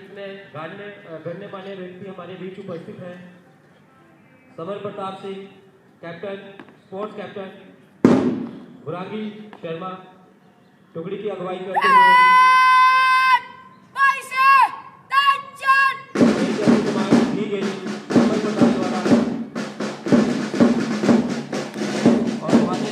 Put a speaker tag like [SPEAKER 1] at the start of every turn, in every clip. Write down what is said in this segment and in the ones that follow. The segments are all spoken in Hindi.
[SPEAKER 1] गणने मान्य व्यक्ति हमारे बीच उपस्थित हैं। Samar Pratap Singh, captain, sports captain, Bhurangi Sharma टुकड़ी की अगुवाई करते हुए दी गई समर प्रताप द्वारा और हमारे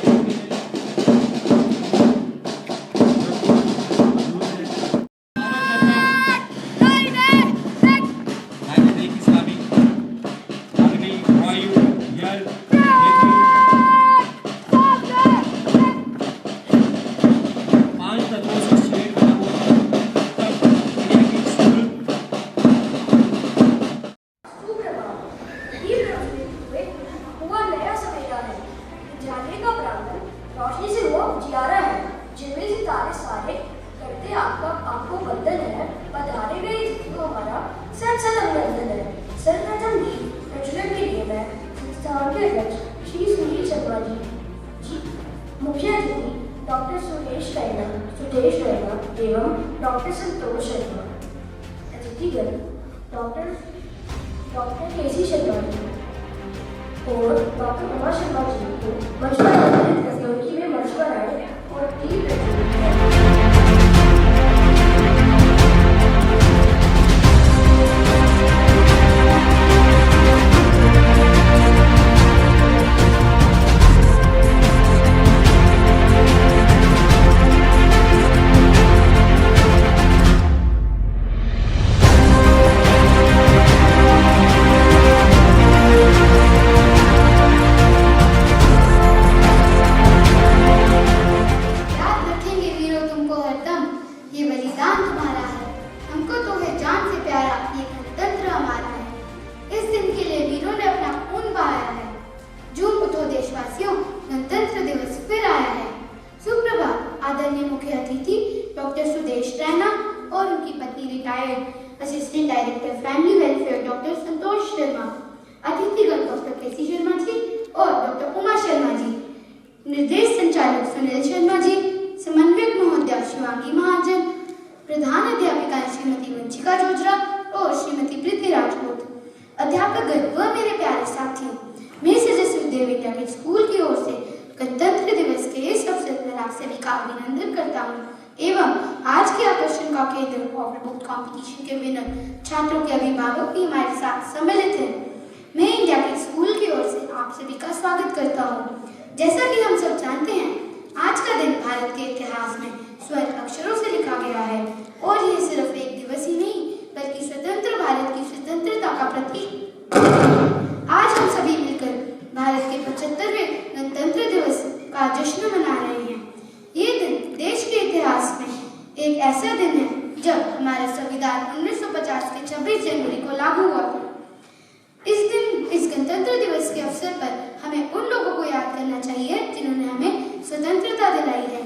[SPEAKER 2] मुख्य अतिथि डॉक्टर सुदेश रैना एवं डॉक्टर संतोष शर्मा, अतिथिगण डॉक्टर केसी शर्मा जी और डॉक्टर उमा शर्मा जी को मंच पर आमंत्रित करते हुए कि वे मंच पर आए और assistant director family welfare doctor Santosh Sharma, अतिथिगण डॉक्टर केसी शर्मा जी और डॉक्टर उमा शर्मा जी, निर्देश संचालक सुनील शर्मा जी, समन्वयक महोदया शिवांगी महाजन, प्रधान अध्यापिका श्रीमती वंशिका जोजरा और श्रीमती प्रीति राजपूत, अध्यापकगण व मेरे प्यारे साथियों, मैं सजस्वी देव इंडिया के स्कूल की ओर से गणतंत्र दिवस के इस अवसर पर आप सभी का अभिनंदन करता हूँ एवं आज के आकर्षण का केंद्र ऑफ बुक कंपटीशन के विनर छात्रों के अभिभावक भी हमारे साथ सम्मिलित हैं। मैं इंडिया के स्कूल की ओर से आप सभी का स्वागत करता हूँ। जैसा कि हम सब जानते हैं, आज का दिन भारत के इतिहास में स्वर्ण अक्षरों से लिखा गया है और यह सिर्फ एक दिवस ही नहीं बल्कि स्वतंत्र भारत की स्वतंत्रता का प्रतीक। आज हम सभी मिलकर भारत के 75वें गणतंत्र दिवस का जश्न मना रहे हैं। ये दिन देश के इतिहास में एक ऐसा दिन है जब हमारा संविधान 1950 के 26 जनवरी को लागू हुआ था। इस गणतंत्र दिवस के अवसर पर हमें उन लोगों को याद करना चाहिए जिन्होंने हमें स्वतंत्रता दिलाई है।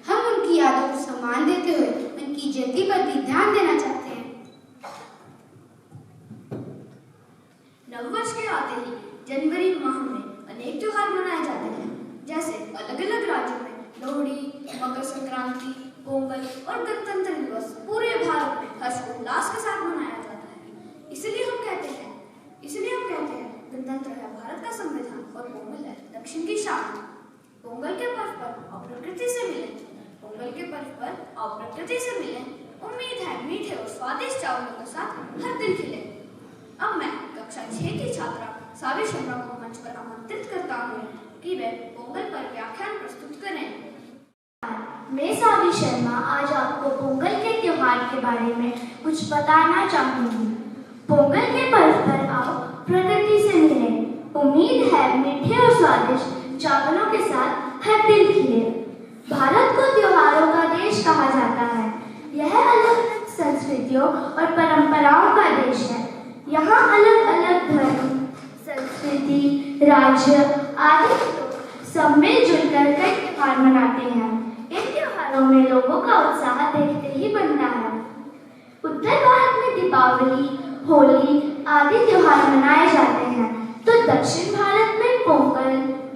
[SPEAKER 2] हम उनकी यादों को सम्मान देते हुए उनकी जयंती पर भी ध्यान देना चाहते हैं।
[SPEAKER 3] नववर्ष के आते ही जनवरी माह में अनेक त्योहार मनाए जाते हैं, जैसे अलग अलग राज्यों में लोहड़ी, मकर संक्रांति, पोंगल और गणतंत्र दिवस पूरे भारत में हर्षोल्लास के साथ मनाया जाता है। इसलिए हम कहते हैं गणतंत्र है भारत का संविधान और पोंगल है दक्षिण की शान। पोंगल के पर्व पर आप प्रकृति से मिलें। उम्मीद है मीठे और स्वादिष्ट चावलों के साथ हर दिन खिले। अब मैं कक्षा 6 की छात्रा सावी शर्मा को मंच पर आमंत्रित करता हूँ कि वे पोंगल पर व्याख्यान प्रस्तुत करें।
[SPEAKER 2] मैं सावी शर्मा आज आपको पोंगल के त्योहार के बारे में कुछ बताना चाहूँगी। पोंगल के पर्व पर आप प्रकृति से मिलें। उम्मीद है मीठे और स्वादिष्ट चावलों के साथ हर दिल खिले। भारत को त्योहारों का देश कहा जाता है। यह अलग संस्कृतियों और परंपराओं का देश है। यहाँ अलग अलग धर्म, संस्कृति, राज्य आदि सब मिलजुल कर कई त्योहार मनाते हैं। इन त्योहारों में लोगों का उत्साह देखते ही बनता है। उत्तर भारत में दीपावली, होली आदि त्योहार मनाए जाते हैं, तो दक्षिण भारत में पोंगल,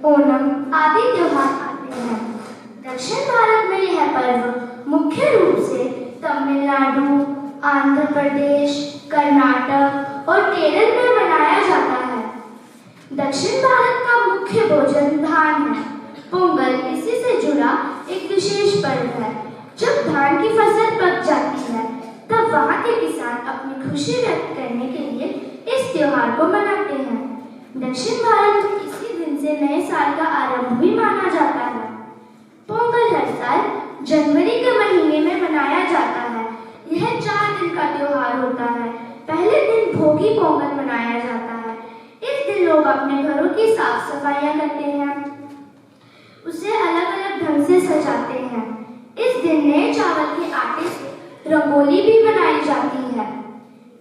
[SPEAKER 2] ओणम आदि त्योहार आते हैं। दक्षिण भारत में यह पर्व मुख्य रूप से तमिलनाडु, आंध्र प्रदेश, कर्नाटक और केरल में मनाया जाता है। दक्षिण भारत का मुख्य भोजन धान है। पोंगल इसी से जुड़ा एक विशेष पर्व है। जब धान की फसल पक जाती है तब वहाँ के किसान अपनी खुशी व्यक्त करने के लिए इस त्योहार को मनाते हैं। दक्षिण भारत में इसी दिन से नए साल का आरंभ भी माना जाता है। पोंगल हर साल जनवरी के महीने में मनाया जाता है। यह 4 दिन का त्योहार होता है। पहले दिन भोगी पोंगल मनाया जाता है। इस दिन लोग अपने घरों की साफ सफाइयां करते हैं, उसे अलग अलग ढंग से सजाते हैं। इस दिन नए चावल के आटे से रंगोली भी बनाई जाती है।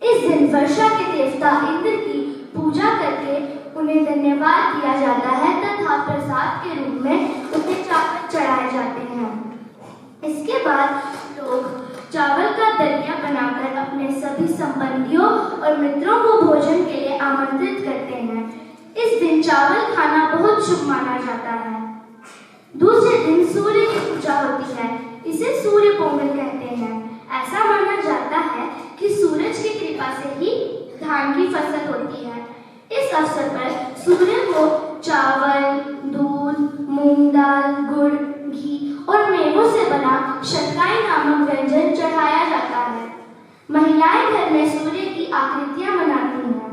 [SPEAKER 2] इस दिन वर्षा के देवता इंद्र की पूजा करके उन्हें धन्यवाद दिया जाता है तथा प्रसाद के रूप में उन्हें चावल चढ़ाए जाते हैं। इसके बाद लोग चावल का दलिया बनाकर अपने सभी संबंधियों और मित्रों को भोजन के लिए आमंत्रित करते हैं। इस दिन चावल खाना बहुत शुभ माना जाता है। दूसरे दिन सूर्य की पूजा होती है। इसे सूर्य पोंगल कहते हैं। ऐसा माना जाता है कि सूरज की कृपा से ही धान की फसल होती है। इस अवसर पर सूर्य को चावल, दूध, मूंग दाल, गुड़, घी और मेवों से बना शतकाई नामक व्यंजन चढ़ाया जाता है। महिलाएं घर में सूर्य की आकृतियां बनाती हैं।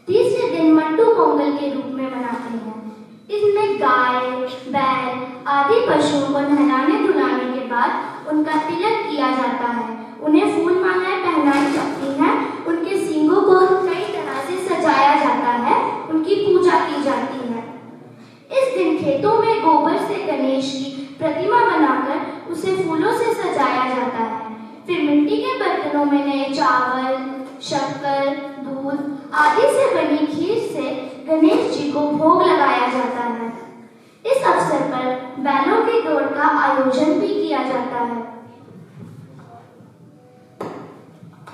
[SPEAKER 2] तीसरे दिन मट्टू पोंगल के रूप में मनाते हैं। इसमें गाय, बैल आदि पशुओं को नहलाने धुलाने के बाद उनका तिलक किया जाता है। उन्हें फूल मालाएं पहनाई जाती हैं। उनके सींगों को कई तरह से सजाया जाता है। उनकी पूजा की जाती है। इस दिन खेतों में गोबर से गणेश की प्रतिमा बनाकर उसे फूलों से सजाया जाता है। फिर मिट्टी के बर्तनों में नए चावल, शक्कर, दूध आदि से बनी खीर से गणेश जी को भोग लगाया जाता है। इस अवसर पर बैलों की दौड़ का आयोजन भी किया जाता है।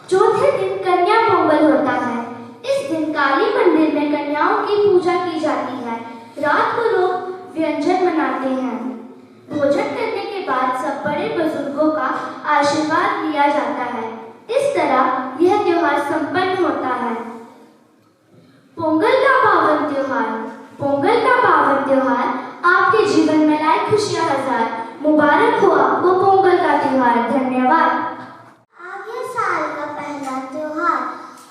[SPEAKER 2] चौथे दिन कन्या पोंगल होता है। इस दिन काली मंदिर में कन्याओं की पूजा की जाती है। रात को लोग व्यंजन बनाते हैं। भोजन करने के बाद सब बड़े बुजुर्गों का आशीर्वाद लिया जाता है। इस तरह यह त्योहार संपन्न होता है। पोंगल का पावन त्योहार आपके जीवन में लाए खुशियां हजार। मुबारक हो आपको पोंगल का त्योहार। धन्यवाद।
[SPEAKER 4] आगे साल का पहला त्योहार,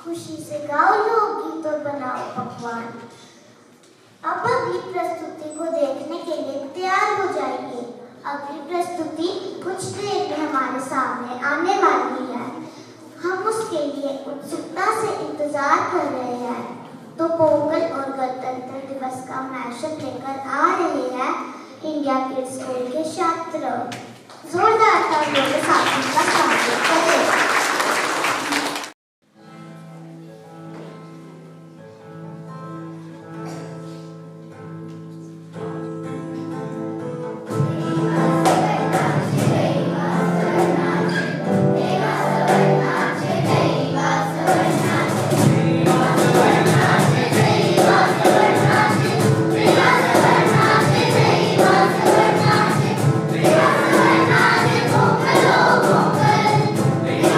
[SPEAKER 4] खुशी से गाओ लोकगीत और बनाओ पकवान। अब अगली प्रस्तुति को देखने के लिए तैयार हो जाइए। अगली प्रस्तुति कुछ देर में हमारे सामने आने वाली है। हम उसके लिए उत्सुकता से इंतजार कर रहे हैं। तो पोंगल और गणतंत्र दिवस का मैशअप लेकर आ रहे हैं इंडिया किड्स स्कूल के छात्र। जोरदार तालियों के साथ उनका स्वागत करें।
[SPEAKER 5] Hey,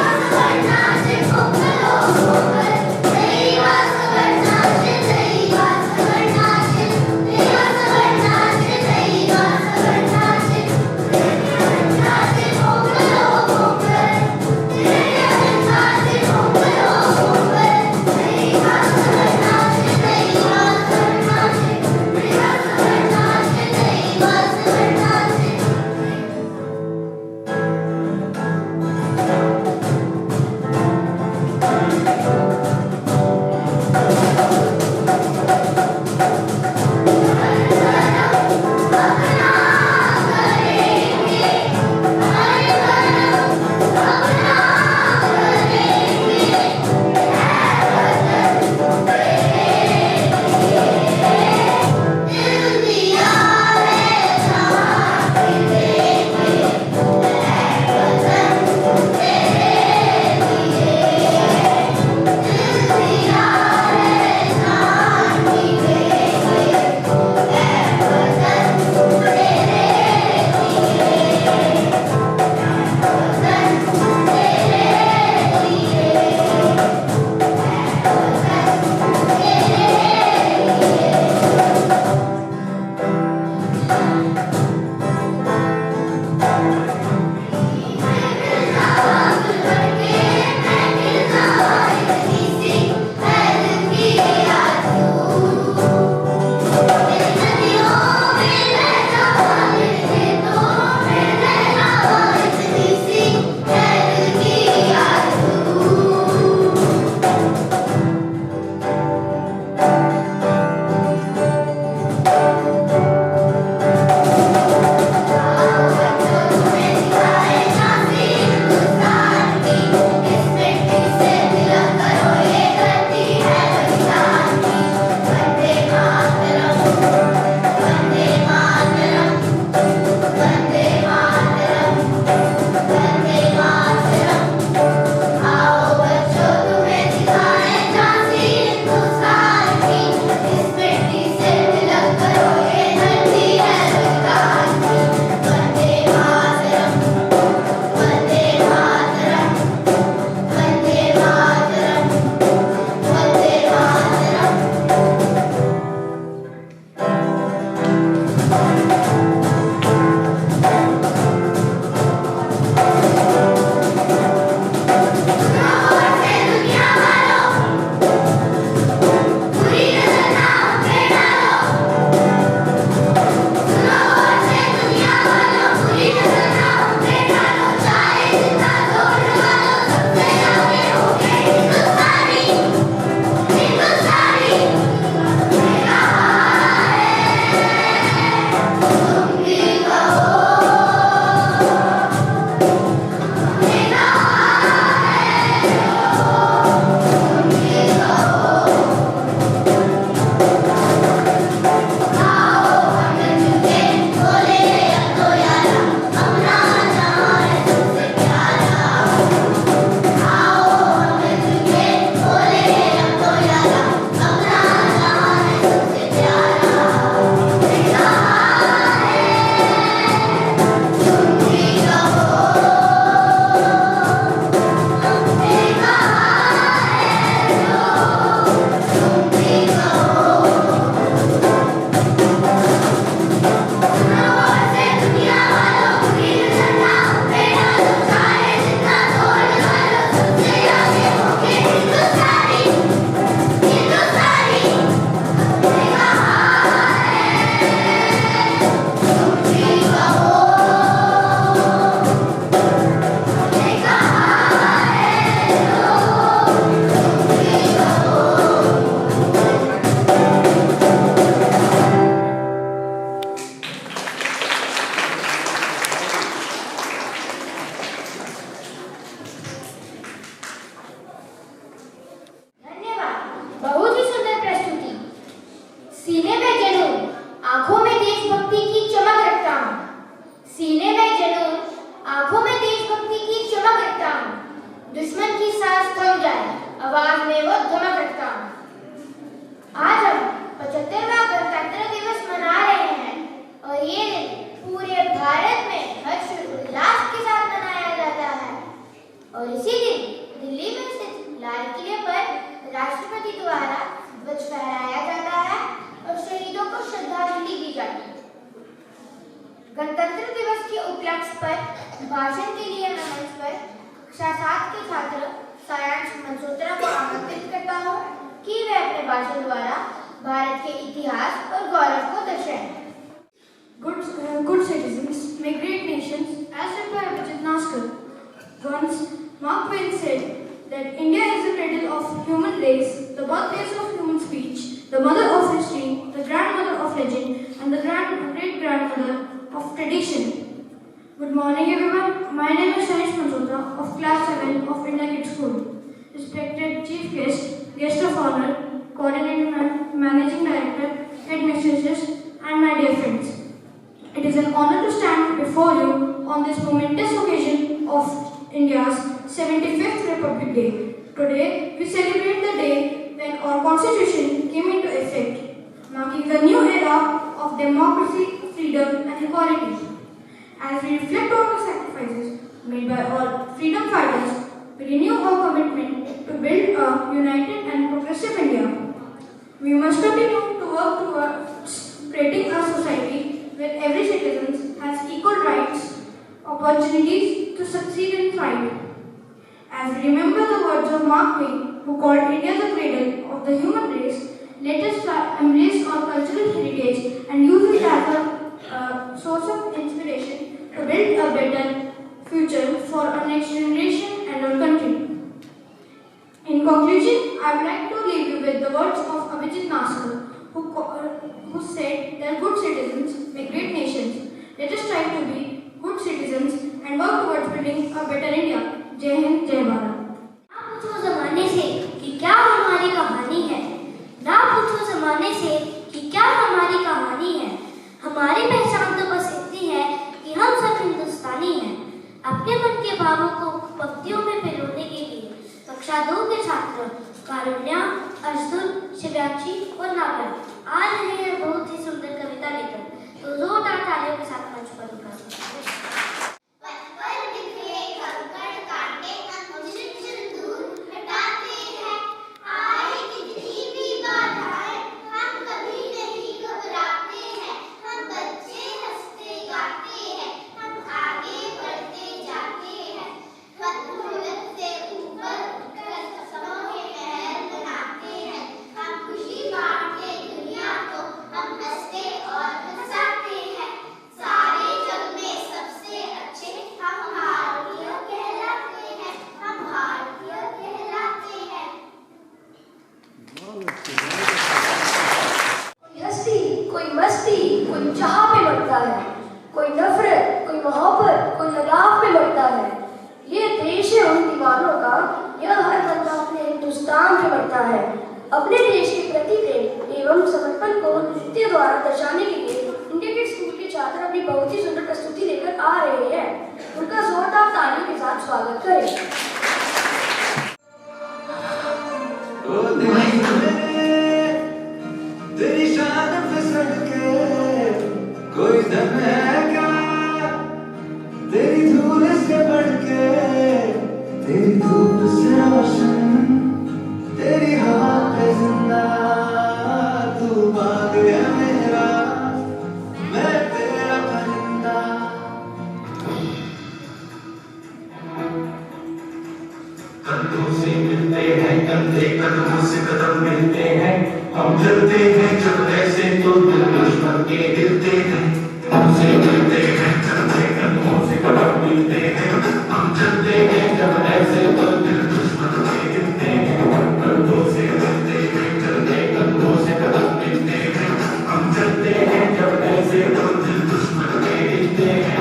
[SPEAKER 3] ध्वज फहराया जाता है और शहीदों को श्रद्धांजलि दी जाती है। गणतंत्र दिवस के उपलक्ष्य पर भाषण के लिए मैं मंच पर कक्षा 7 के छात्र सायांश मल्होत्रा को आमंत्रित करता हूँ कि वे अपने भाषण द्वारा भारत के इतिहास और गौरव को दर्शाएं। Good citizens make great nations, as said by Abhijit Naskar. Once, Mark Twain said that India is the cradle of human race, the birthplace of human speech, the mother of history, the grandmother of legend, and the great-grandmother of tradition. Good morning, everyone. My name is Sayansh Malhotra of Class 7 of India Kids School. Respected Chief Guest, Guest of Honor, Coordinator, Managing Director, Headmistresses, and my dear friends. It is an honor to stand before you on this momentous occasion of India's 75th Republic Day. Today, we celebrate the day when our Constitution came into effect, marking the new era of democracy, freedom, and equality. As we reflect on the sacrifices made by our freedom fighters, we renew our commitment to build a united and progressive India. We must continue to work towards creating a society where every citizen has equal rights, opportunities to succeed and thrive. As we remember the words of Mark Twain, who called India the cradle of the human race, let us embrace our cultural heritage and use it as a source of inspiration to build a better future for our next generation and our country. In conclusion, I would like to leave you with the words of Abhijit Naskar, who said that good citizens make great nations. Let us try to be good citizens and work towards building a better India. जय हिंद, जय भारत।
[SPEAKER 4] ना पूछो जमाने से कि क्या हमारी कहानी है, ना पूछो जमाने से कि क्या हमारी कहानी है। हमारी पहचान तो बस इतनी है कि हम सब हिंदुस्तानी हैं। अपने मन के भावों को पंक्तियों में पिरोने के लिए कक्षा 2 के छात्र कारुण्या, अर्जुन, शिव्याक्षी और नागर आ रहे हैं बहुत ही सुंदर कविता लेकर। तो जोरदार तालियों के साथ मंच पर उनका
[SPEAKER 3] अपने देश के प्रति प्रेम एवं समर्पण को नृत्य द्वारा दर्शाने के लिए इंडिया किड्स स्कूल के छात्र अपनी बहुत ही सुंदर प्रस्तुति लेकर आ रहे हैं। उनका जोरदार तालियों के साथ स्वागत करें।
[SPEAKER 5] तेरी शान पे सड़के कोई दम है क्या, तेरी धूल से बढ़ के, तेरी धूप से रोशन, तेरी हवा पे जिंदा, तू बाग है मेरा, मैं तेरा परिंदा। कदमों से मिलते हैं कंधे, कदमों से कदम मिलते हैं, हम चलते हैं जब ऐसे तो दिल दुश्मन के हिलते हैं। हमसे मिलते हैं कंधे, कदमों से कदम मिलते हैं, हम चलते हैं जब ऐसे तो दिल दुश्मन के हिलते हैं। कंधों से मिलते हैं कंधे, कदमों से कदम मिलते हैं, हम चलते हैं जब ऐसे तो दिल दुश्मन के हिलते हैं।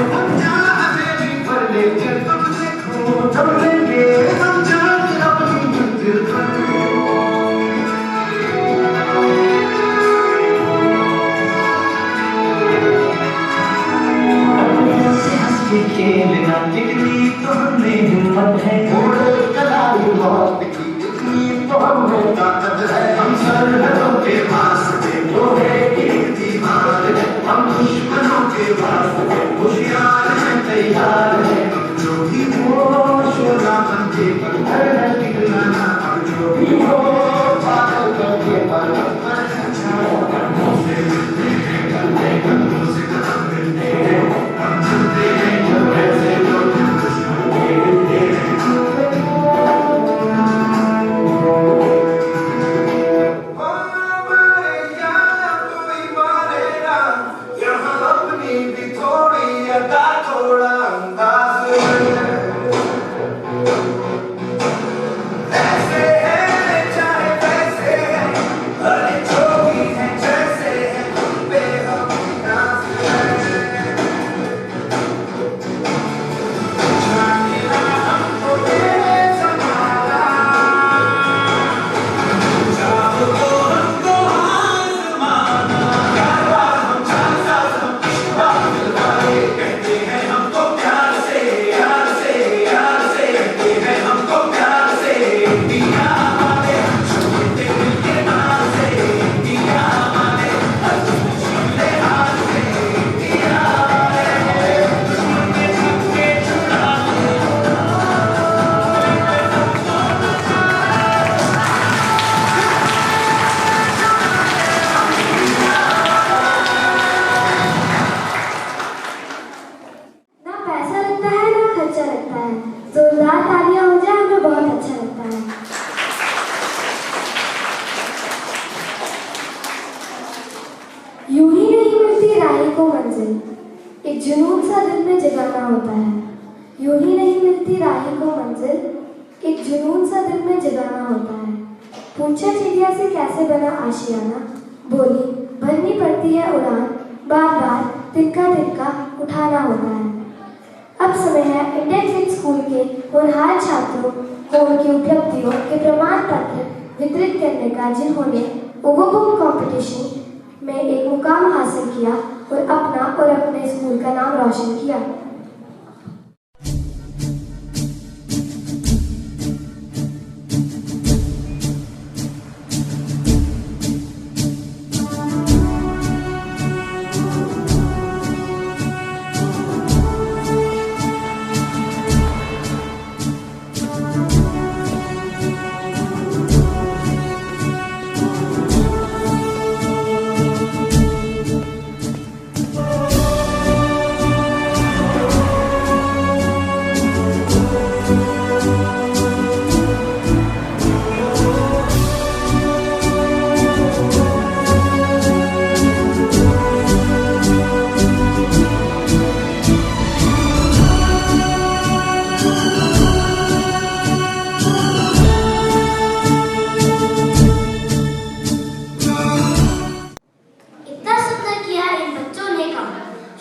[SPEAKER 5] हम चाहते भी पर लेकर तुम देखो जब लेंगे हम जान अपनी मंजिल पर।
[SPEAKER 6] होता है। यूं ही नहीं मिलती राही को मंजिल, एक जुनून सा दिल में जगाना होता है। पूछा चिड़िया से कैसे बना आशियाना, बोली भरनी पड़ती है उड़ान, बार बार तिनका तिनका उठाना होता है। अब समय है इंडियन फिल्म स्कूल के होनहार छात्रों को उनकी उपलब्धियों के प्रमाण पत्र वितरित करने का, जिन्होंने ओगो बुक कॉम्पिटिशन में एक मुकाम हासिल किया और अपना और अपने स्कूल का नाम रोशन किया।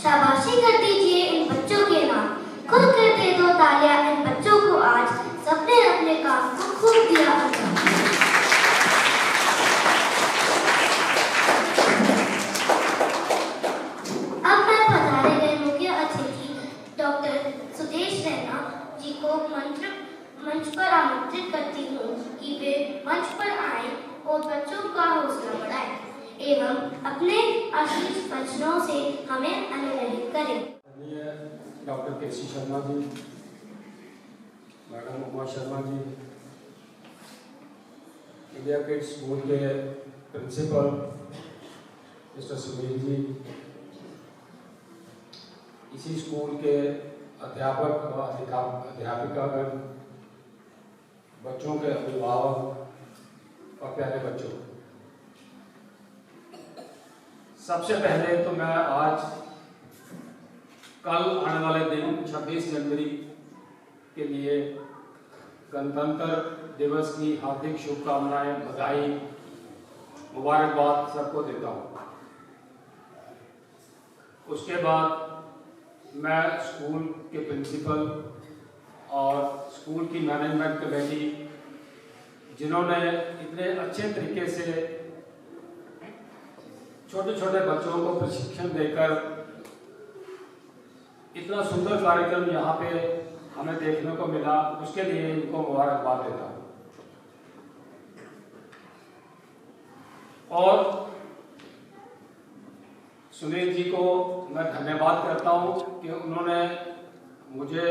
[SPEAKER 4] शाबाशी कर दीजिए इन बच्चों के नाम, खुद कर दे दो तालियां इन बच्चों को, आज सबने अपने काम को खूब दिया अंजाम। अब मैं पधारे गए मुख्य अतिथि डॉक्टर सुदेश रैना जी को मंच पर आमंत्रित करती हूँ कि वे मंच पर आए और बच्चों का हौसला बढ़ाएं एवं अपने आशीष वचनों से हमें अनुग्रहित करें।
[SPEAKER 7] डॉक्टर केसी शर्मा जी, madam Uma Sharma ji, India kids school के प्रिंसिपल मिस्टर सुनील जी, इसी स्कूल के अध्यापक व अध्यापिकागण, बच्चों के अभिभावक और प्यारे बच्चों, सबसे पहले तो मैं आज कल आने वाले दिन 26 जनवरी के लिए गणतंत्र दिवस की हार्दिक शुभकामनाएं, बधाई, मुबारकबाद सबको देता हूँ। उसके बाद मैं स्कूल के प्रिंसिपल और स्कूल की मैनेजमेंट कमेटी, जिन्होंने इतने अच्छे तरीके से छोटे छोटे बच्चों को प्रशिक्षण देकर इतना सुंदर कार्यक्रम यहाँ पे हमें देखने को मिला, उसके लिए इनको मुबारकबाद देता हूँ। और सुनील जी को मैं धन्यवाद करता हूँ कि उन्होंने मुझे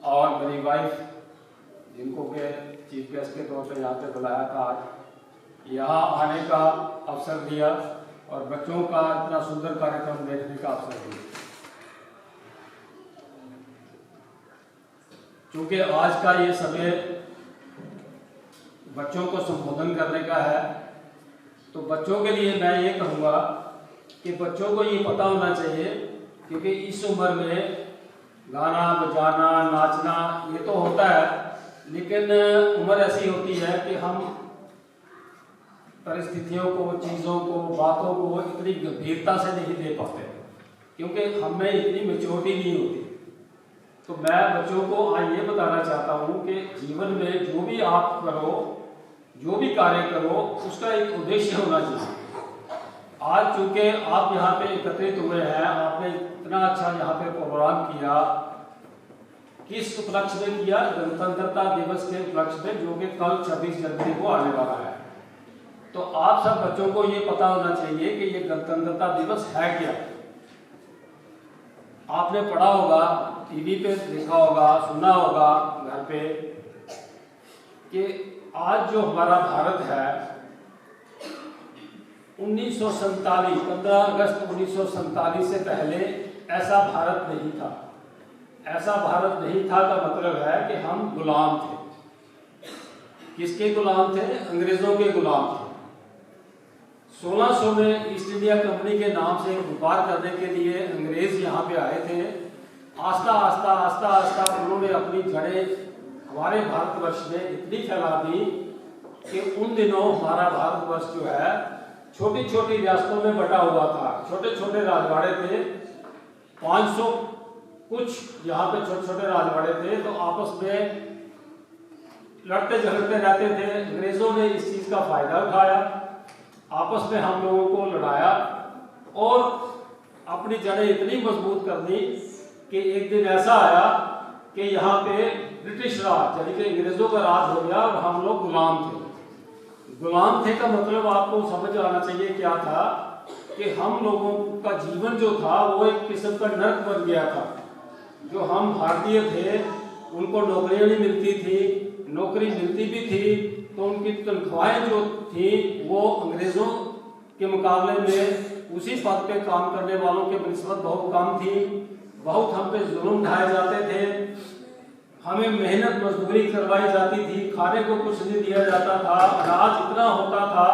[SPEAKER 7] और मेरी वाइफ, जिनको के चीफ गेस्ट के तौर पर यहाँ पे बुलाया था, आज यहाँ आने का अवसर दिया और बच्चों का इतना सुंदर कार्यक्रम देखने का अवसर दिया। क्योंकि आज का ये समय बच्चों को संबोधन करने का है, तो बच्चों के लिए मैं ये कहूँगा कि बच्चों को ये पता होना चाहिए, क्योंकि इस उम्र में गाना बजाना नाचना ये तो होता है, लेकिन उम्र ऐसी होती है कि हम परिस्थितियों को, चीज़ों को, बातों को इतनी गंभीरता से नहीं ले पाते, क्योंकि हमें इतनी मैच्योरिटी नहीं होती। तो मैं बच्चों को आज ये बताना चाहता हूँ कि जीवन में जो भी आप करो, जो भी कार्य करो, उसका एक उद्देश्य होना चाहिए। आज चूंकि आप यहाँ पे एकत्रित हुए हैं, आपने इतना अच्छा यहाँ पे प्रोग्राम किया, किस उपलक्ष्य में किया? गणतंत्रता दिवस के उपलक्ष्य में, जो कि कल 26 जनवरी को आने वाला है। तो आप सब बच्चों को ये पता होना चाहिए कि ये गणतंत्रता दिवस है क्या। आपने पढ़ा होगा, टीवी पे देखा होगा, सुना होगा घर पे, कि आज जो हमारा भारत है 1947, 15 अगस्त 1947 से पहले ऐसा भारत नहीं था। ऐसा भारत नहीं था का मतलब है कि हम गुलाम थे। किसके गुलाम थे? अंग्रेजों के गुलाम थे। 1600 में ईस्ट इंडिया कंपनी के नाम से व्यापार करने के लिए अंग्रेज यहाँ पे आए थे। आस्ता आस्ता आस्ता आस्ता उन्होंने अपनी जड़ें हमारे भारतवर्ष में इतनी फैला दी कि उन दिनों हमारा भारतवर्ष जो है छोटी छोटी रियासतों में बटा हुआ था। छोटे छोटे राजवाड़े थे, 500 कुछ यहाँ पे छोटे छोटे राजवाड़े थे, तो आपस में लड़ते झगड़ते रहते थे। अंग्रेजों ने इस चीज का फायदा उठाया, आपस में हम लोगों को लड़ाया और अपनी जड़ें इतनी मजबूत कर दी कि एक दिन ऐसा आया कि यहाँ पे ब्रिटिश राज यानी कि अंग्रेजों का राज हो गया और हम लोग गुलाम थे। गुलाम थे का मतलब आपको समझ आना चाहिए क्या था कि हम लोगों का जीवन जो था वो एक किस्म का नर्क बन गया था। जो हम भारतीय थे उनको नौकरियां नहीं मिलती थी, नौकरी मिलती भी थी तो उनकी तनख्वाहें जो थी वो अंग्रेजों के मुकाबले में उसी पद पे काम करने वालों के निस्बत बहुत कम थी। बहुत हम पे जुल्म ढाए जाते थे, हमें मेहनत मजदूरी करवाई जाती थी, खाने को कुछ नहीं दिया जाता था, अनाज इतना होता था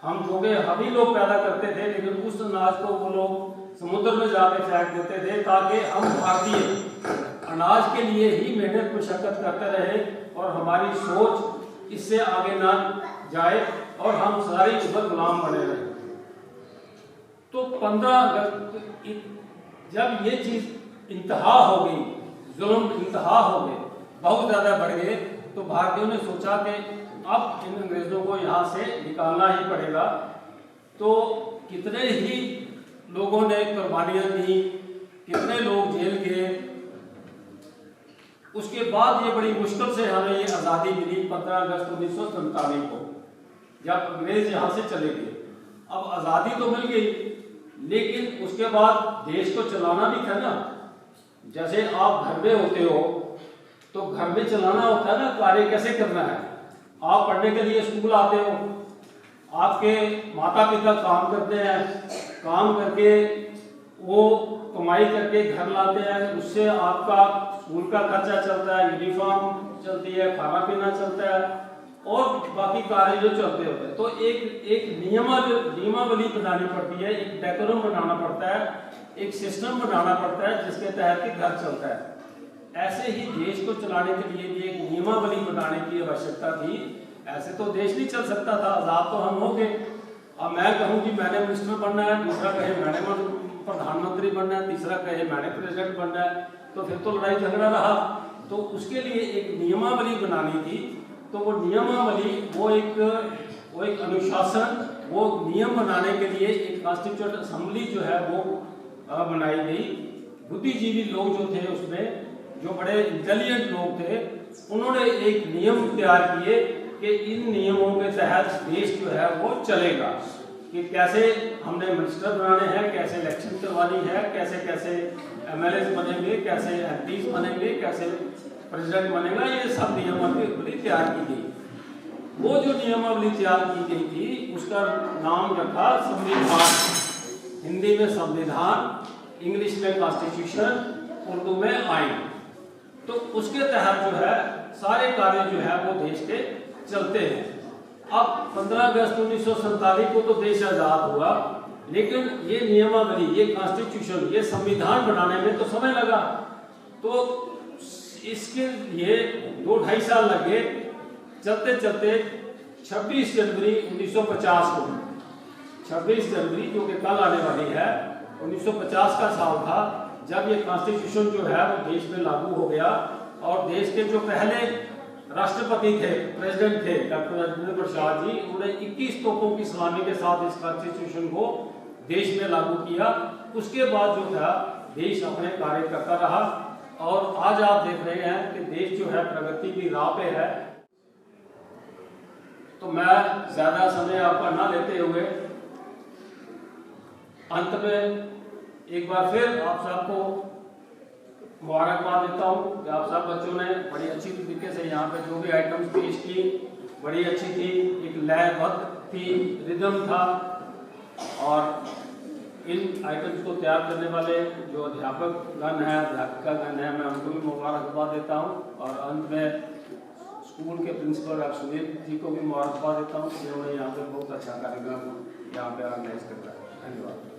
[SPEAKER 7] हम जो कि हम ही लोग पैदा करते थे, लेकिन उस अनाज को वो लोग समुद्र में जाके फेंक देते थे ताकि हम भारतीय अनाज के लिए ही मेहनत मशक्कत करते रहे और हमारी सोच इससे आगे ना जाए और हम सारी उम्र गुलाम बने रहे। तो 15 अगस्त जब ये चीज इंतहा हो गई, जुल्म इंतहा हो गए, बहुत ज्यादा बढ़ गए, तो भारतीयों ने सोचा कि अब इन अंग्रेजों को यहाँ से निकालना ही पड़ेगा। तो कितने ही लोगों ने कुर्बानियां दी, कितने लोग जेल गए। उसके बाद ये बड़ी मुश्किल से हमें ये आज़ादी मिली 15 अगस्त 1947 को, जब अंग्रेज यहाँ से चले गए। अब आज़ादी तो मिल गई, लेकिन उसके बाद देश को चलाना भी था ना। जैसे आप घर में होते हो तो घर में चलाना होता है ना, कार्य कैसे करना है। आप पढ़ने के लिए स्कूल आते हो, आपके माता पिता काम करते हैं, काम करके वो कमाई करके घर लाते हैं, उससे आपका स्कूल का खर्चा चलता है, यूनिफॉर्म चलती है, खाना पीना चलता है और बाकी कार्य जो चलते होते हैं। तो एक नियमावली बनानी पड़ती है, एक डेकोरम बनाना पड़ता है, एक सिस्टम बनाना पड़ता है जिसके तहत घर चलता है। ऐसे ही देश को चलाने के लिए भी एक नियमावली बनाने की आवश्यकता थी। ऐसे तो देश नहीं चल सकता था, आजाद तो हम हो गए। अब मैं कहूँ कि मैंने मिनिस्टर बनना है, दूसरा कहे मैंने प्रधानमंत्री बनना है, तीसरा कहे मैंने प्रेसिडेंट बनना है, तो फिर तो लड़ाई झगड़ा रहा। तो उसके लिए एक नियमावली बनानी थी। तो वो नियमावली वो एक अनुशासन, वो नियम बनाने के लिए एक कॉन्स्टिट्यूएंट असेंबली जो है वो बनाई गई। बुद्धिजीवी लोग जो थे उसमें, जो बड़े इंटेलिजेंट लोग थे, उन्होंने एक नियम तैयार किए कि इन नियमों के तहत देश जो है वो चलेगा, कि कैसे हमने मिनिस्टर बनाने हैं, कैसे इलेक्शन करवानी है, कैसे कैसे MLA बनेंगे, कैसे MPs बनेंगे, कैसे प्रेसिडेंट बनेगा, ये सब नियमावली तैयार की गई। वो जो नियमावली तैयार की गई थी उसका नाम रखा संविधान। हिंदी में संविधान, इंग्लिश में कॉन्स्टिट्यूशन, उर्दू में आइन। तो उसके तहत जो है सारे कार्य जो है वो देश के चलते हैं। अब 15 अगस्त 1947 को तो देश आजाद हुआ, लेकिन ये नियमावली, ये कॉन्स्टिट्यूशन, ये संविधान बनाने में तो समय लगा। तो इसके लिए 2-2.5 साल लगे। चलते चलते 26 जनवरी 1950 को, 26 जनवरी जो कि कल आने वाली है, 1950 का साल था जब ये कॉन्स्टिट्यूशन जो है वो देश में लागू हो गया। और देश के जो पहले राष्ट्रपति थे, प्रेसिडेंट थे, डॉक्टर राजेंद्र प्रसाद जी, उन्होंने 21 तोपों की सलामी के साथ इस कॉन्स्टिट्यूशन को देश में लागू किया। उसके बाद जो था देश अपने कार्य करता रहा और आज आप देख रहे हैं कि देश जो है प्रगति की राह पे है। तो मैं ज्यादा समय आपका ना लेते हुए अंत में एक बार फिर आप सबको मुबारकबाद देता हूँ कि आप सब बच्चों ने बड़ी अच्छी तरीके से यहाँ पे जो भी आइटम्स पेश की बड़ी अच्छी थी, एक लयबद्ध थी, रिदम था। और इन आइटम्स को तैयार करने वाले जो अध्यापक गण है, अध्यापिका गण है, मैं उनको भी मुबारकबाद देता हूँ। और अंत में स्कूल के प्रिंसिपल सुनील जी को भी मुबारकबाद देता हूँ, जिन्होंने यहाँ पे बहुत अच्छा कार्यक्रम यहाँ पे ऑर्गेनाइज करता है। धन्यवाद।